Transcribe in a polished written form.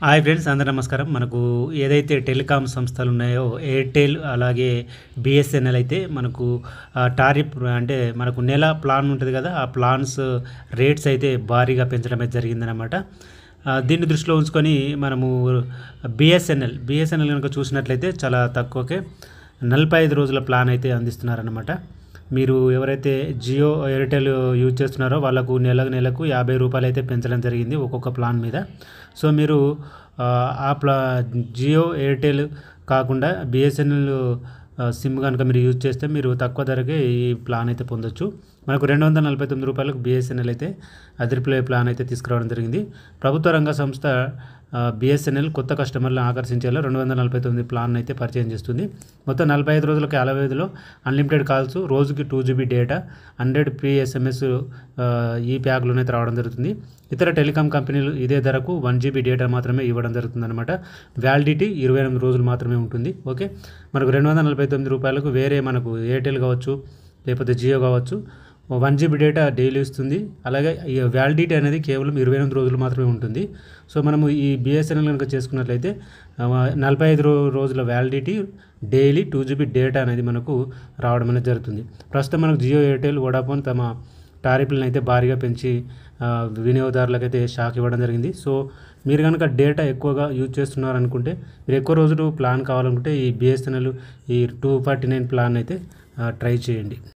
Hi friends, అందరూ నమస్కారం. మనకు ఏదైతే టెలికాం సంస్థలు ఉన్నాయో ఎయిర్టెల్ అలాగే బిఎస్ఎన్ఎల్ అయితే మనకు టారిఫ్ అంటే మనకు నెల ప్లాన్ ఉంటుంది కదా, ఆ ప్లాన్స్ రేట్స్ అయితే భారీగా పెంచడం అయితే జరిగిందనమాట. దీన్ని దృష్టిలో ఉంచుకొని మనము బిఎస్ఎన్ఎల్ కనుక చూసినట్లయితే చాలా తక్కువకే 45 రోజుల ప్లాన్ అయితే అందిస్తున్నారనమాట. మీరు ఎవరైతే జియో ఎయిర్టెల్ యూజ్ చేస్తున్నారో వాళ్ళకు నెలకు 50 రూపాయలు అయితే పెంచడం జరిగింది ఒక్కొక్క ప్లాన్ మీద. సో మీరు జియో ఎయిర్టెల్ కాకుండా బిఎస్ఎన్ఎల్ సిమ్ కనుక మీరు యూజ్ చేస్తే మీరు తక్కువ ధరకే ఈ ప్లాన్ అయితే పొందొచ్చు. మనకు 249 రూపాయలకు బిఎస్ఎన్ఎల్ అయితే అదిరిపోయే ప్లాన్ అయితే తీసుకురావడం జరిగింది. ప్రభుత్వ రంగ సంస్థ బిఎస్ఎన్ఎల్ కొత్త కస్టమర్లను ఆకర్షించేలా 249 ప్లాన్ అయితే పరిచయం చేస్తుంది. మొత్తం 45 రోజులకు 55లో అన్లిమిటెడ్ కాల్స్, రోజుకి 2 GB డేటా, 100 ఫ్రీ SMS ఈ ప్యాక్లోనైతే రావడం జరుగుతుంది. ఇతర టెలికాం కంపెనీలు ఇదే ధరకు 1 GB డేటా మాత్రమే ఇవ్వడం జరుగుతుంది అనమాట. వ్యాలిడిటీ 28 రోజులు మాత్రమే ఉంటుంది. ఓకే, మనకు 249 రూపాయలకు వేరే మనకు ఎయిర్టెల్ కావచ్చు లేకపోతే జియో కావచ్చు 1 GB డేటా డైలీ ఇస్తుంది. అలాగే ఈ వ్యాలిడిటీ అనేది కేవలం 28 రోజులు మాత్రమే ఉంటుంది. సో మనము ఈ బిఎస్ఎన్ఎల్ కనుక చేసుకున్నట్లయితే 45 రోజుల వ్యాలిడిటీ, డైలీ 2 GB డేటా అనేది మనకు రావడం అనేది జరుగుతుంది. ప్రస్తుతం మనకు జియో ఎయిర్టెల్ వోడాఫోన్ తమ టారిఫ్లను అయితే భారీగా పెంచి వినియోగదారులకైతే షాక్ ఇవ్వడం జరిగింది. సో మీరు కనుక డేటా ఎక్కువగా యూజ్ చేస్తున్నారనుకుంటే, మీరు ఎక్కువ రోజులు ప్లాన్ కావాలనుకుంటే ఈ బిఎస్ఎన్ఎల్ ఈ 249 ప్లాన్ అయితే ట్రై చేయండి.